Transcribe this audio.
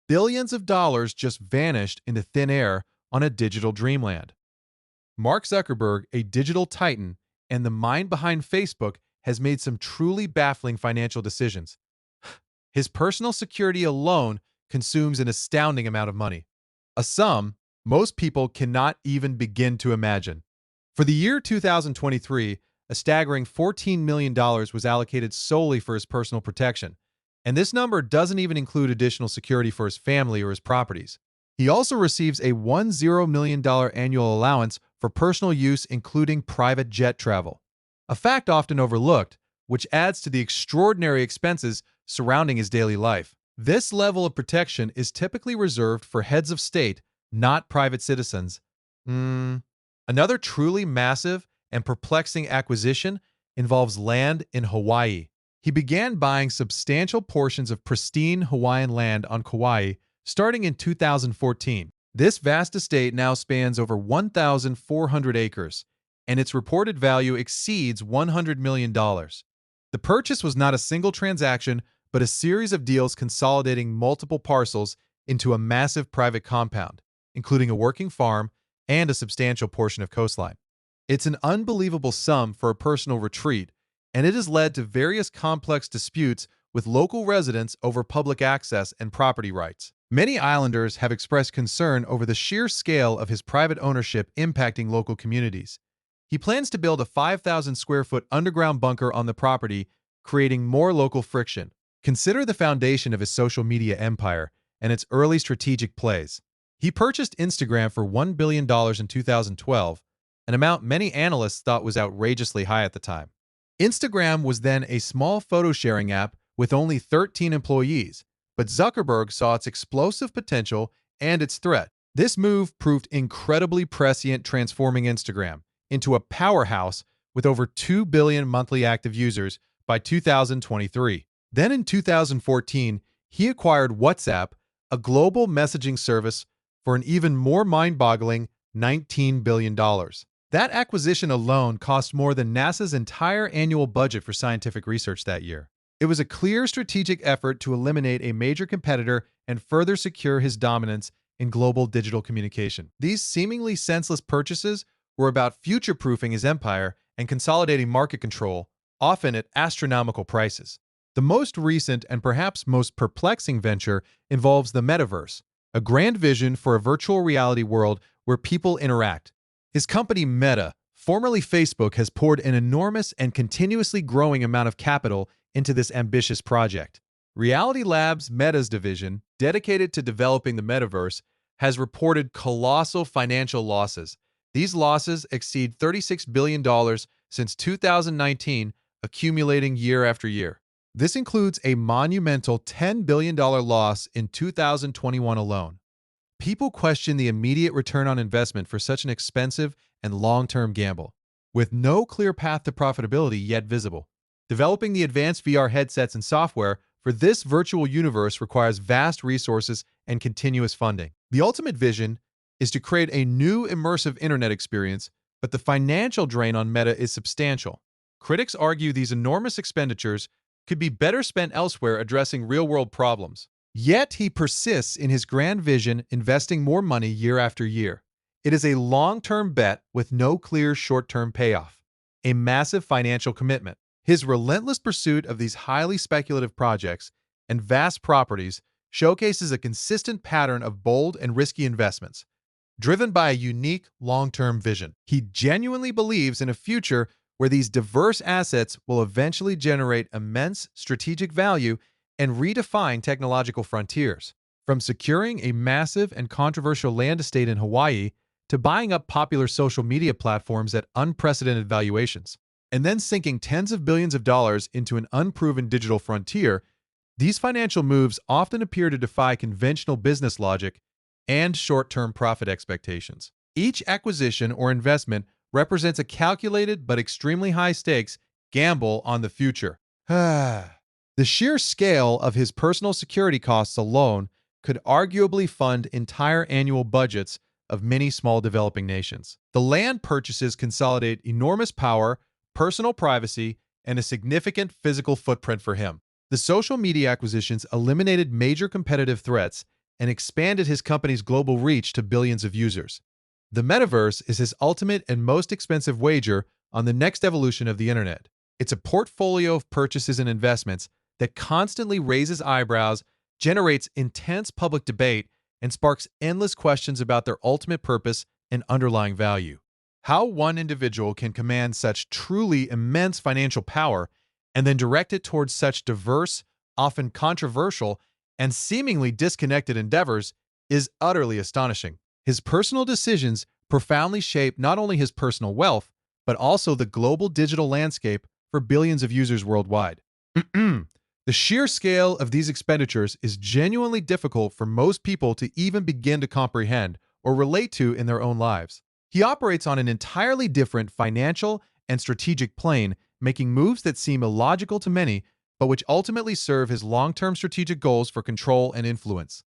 Billions of dollars just vanished into thin air on a digital dreamland. Mark Zuckerberg, a digital titan and the mind behind Facebook, has made some truly baffling financial decisions. His personal security alone consumes an astounding amount of money, a sum most people cannot even begin to imagine. For the year 2023, a staggering $14 million was allocated solely for his personal protection, and this number doesn't even include additional security for his family or his properties. He also receives a $10 million annual allowance for personal use, including private jet travel, a fact often overlooked, which adds to the extraordinary expenses surrounding his daily life. This level of protection is typically reserved for heads of state, not private citizens. Another truly massive and perplexing acquisition involves land in Hawaii. He began buying substantial portions of pristine Hawaiian land on Kauai starting in 2014. This vast estate now spans over 1,400 acres, and its reported value exceeds $100 million. The purchase was not a single transaction, but a series of deals consolidating multiple parcels into a massive private compound, including a working farm and a substantial portion of coastline. It's an unbelievable sum for a personal retreat, and it has led to various complex disputes with local residents over public access and property rights. Many islanders have expressed concern over the sheer scale of his private ownership impacting local communities. He plans to build a 5,000 square foot underground bunker on the property, creating more local friction. Consider the foundation of his social media empire and its early strategic plays. He purchased Instagram for $1 billion in 2012, an amount many analysts thought was outrageously high at the time. Instagram was then a small photo-sharing app with only 13 employees, but Zuckerberg saw its explosive potential and its threat. This move proved incredibly prescient, transforming Instagram into a powerhouse with over 2 billion monthly active users by 2023. Then in 2014, he acquired WhatsApp, a global messaging service, for an even more mind-boggling $19 billion. That acquisition alone cost more than NASA's entire annual budget for scientific research that year. It was a clear strategic effort to eliminate a major competitor and further secure his dominance in global digital communication. These seemingly senseless purchases were about future-proofing his empire and consolidating market control, often at astronomical prices. The most recent and perhaps most perplexing venture involves the metaverse, a grand vision for a virtual reality world where people interact. His company Meta, formerly Facebook, has poured an enormous and continuously growing amount of capital into this ambitious project. Reality Labs' Meta's division, dedicated to developing the metaverse, has reported colossal financial losses. These losses exceed $36 billion since 2019, accumulating year after year. This includes a monumental $10 billion loss in 2021 alone. People question the immediate return on investment for such an expensive and long-term gamble, with no clear path to profitability yet visible. Developing the advanced VR headsets and software for this virtual universe requires vast resources and continuous funding. The ultimate vision is to create a new immersive internet experience, but the financial drain on Meta is substantial. Critics argue these enormous expenditures could be better spent elsewhere addressing real-world problems. Yet he persists in his grand vision, investing more money year after year. It is a long-term bet with no clear short-term payoff, a massive financial commitment. His relentless pursuit of these highly speculative projects and vast properties showcases a consistent pattern of bold and risky investments, driven by a unique long-term vision. He genuinely believes in a future where these diverse assets will eventually generate immense strategic value and redefine technological frontiers. From securing a massive and controversial land estate in Hawaii to buying up popular social media platforms at unprecedented valuations, and then sinking tens of billions of dollars into an unproven digital frontier, these financial moves often appear to defy conventional business logic and short-term profit expectations. Each acquisition or investment represents a calculated but extremely high-stakes gamble on the future. The sheer scale of his personal security costs alone could arguably fund entire annual budgets of many small developing nations. The land purchases consolidate enormous power, personal privacy, and a significant physical footprint for him. The social media acquisitions eliminated major competitive threats and expanded his company's global reach to billions of users. The metaverse is his ultimate and most expensive wager on the next evolution of the internet. It's a portfolio of purchases and investments that constantly raises eyebrows, generates intense public debate, and sparks endless questions about their ultimate purpose and underlying value. How one individual can command such truly immense financial power and then direct it towards such diverse, often controversial, and seemingly disconnected endeavors is utterly astonishing. His personal decisions profoundly shape not only his personal wealth, but also the global digital landscape for billions of users worldwide. The sheer scale of these expenditures is genuinely difficult for most people to even begin to comprehend or relate to in their own lives. He operates on an entirely different financial and strategic plane, making moves that seem illogical to many, but which ultimately serve his long-term strategic goals for control and influence.